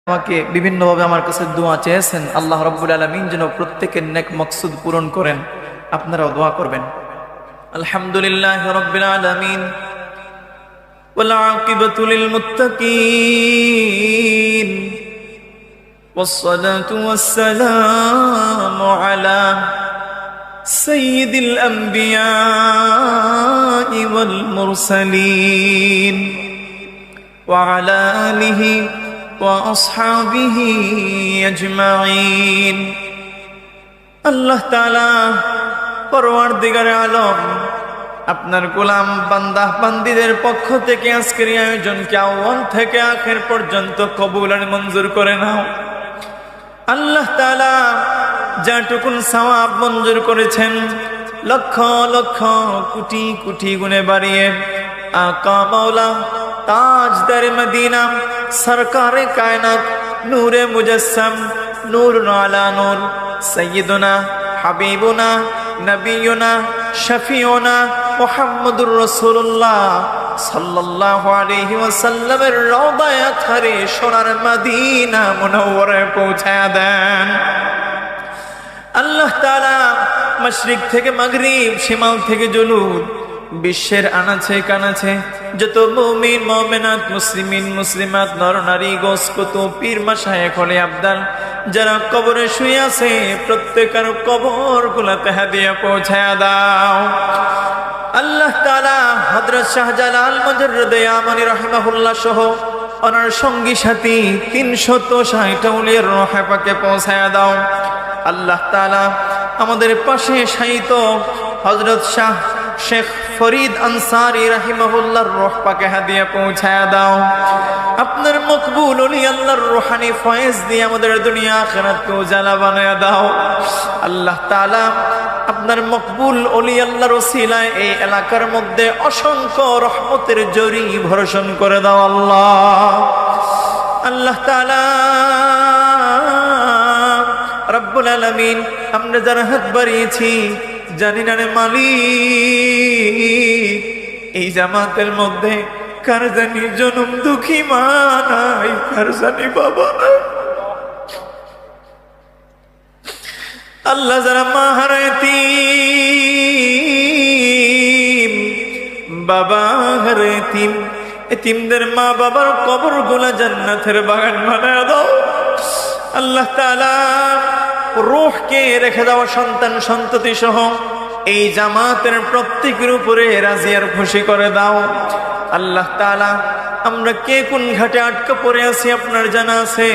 আমাকে বিভিন্নভাবে আমার কাছে দোয়া চেয়েছেন। আল্লাহ রাব্বুল আলামিন যেন প্রত্যেকের নেক মকসুদ পূরণ করেন। আপনারাও দোয়া করবেন। আলহামদুলিল্লাহ রাব্বিল আলামিন ওয়াল আকিবাতু লিল মুত্তাকিন والصلاة والسلام على سيد الأنبياء والمرسلين وعلى آله وأصحابه أجمعين। আল্লাহ তাআলা পরওয়ারদিগারে আলম আপনার গোলাম বান্দা বান্দীদের পক্ষ থেকে আজকের এই আয়োজনকে আউয়াল থেকে আখির পর্যন্ত কবুল আর মঞ্জুর করে নাও। আল্লাহ তাআলা যাটুকুন সওয়াব মঞ্জুর করেছেন লক্ষ লক্ষ কোটি কোটি গুণে বাড়িয়ে আকা মাওলা তাজদার মদিনা সরকারে কায়নাত নূরে মুজাসসাম নূর আলা নূর সাইয়্যিদুনা হাবিবুনা নবিয়ুনা শফিউনা মুহাম্মদুর রাসূলুল্লাহ সাল্লাল্লাহু আলাইহি ওয়াসাল্লামের রওদায়ে আতহারে সোনার মদিনা মুনাওয়ারায় পৌঁছায়া দেন। আল্লাহ তাআলা মাশরিক থেকে মাগরিব শিমাল থেকে জুনুব বিশ্বের আনাচে কানাচে যত মুমিন মুমিনাত মুসলিমিন মুসলিমাত নর নারী গোস কুতুব পীর মাশায়েখ ওলি আবদাল যারা কবরে শুয়ে আছে প্রত্যেকের কবর গুলাতে হাদিয়া পৌঁছায়া দাও। আল্লাহ তাআলা হযরত শাহজালাল মুজাররদে আমানি রাহিমাহুল্লাহ সহ ওনার সঙ্গী সাথী 360 আউলিয়ার রূহে পাকে পৌঁছায়া দাও। আল্লাহ তাআলা আমাদের পাশে শায়িত হযরত শাহ শেখ ফরিদ আনসারী রাহিমাহুল্লাহর রূহ পাকে হাদিয়া পৌঁছায়া দাও। আপনার মকবুল ওলি আল্লাহর রূহানি ফয়েজ দিয়ে আমাদের দুনিয়া আখিরাতকে উজালা বানায়া দাও। আল্লাহ তাআলা আপনার মকবুল ওলি আল্লাহর ওসিলায় এই এলাকার মধ্যে অসংখ্য রহমতের ঝড়ি বর্ষণ করে দাও আল্লাহ। আল্লাহ তাআলা রব্বুল আলামিন আমরা যারা হাত বাড়িয়েছি জানি না রে মালিক এই জামাতের মধ্যে কার জানি জনম দুঃখী মা নাই, কার জানি বাবা নাই। আল্লাহ যারা মা হারাইতি বাবা হারাইতি এতিমদের মা বাবার কবর গুলা জান্নাতের বাগান বানায় দাও। আল্লাহ তাআলা রূহকে রেখে দেওয়া সন্তান সন্ততি সহ এই জামাতের প্রত্যেকের উপরে রাজি আর খুশি করে দাও। আল্লাহ তাআলা আমরা কে কোন ঘাটে আটকা পড়ে আছি আপনার জানা আছে।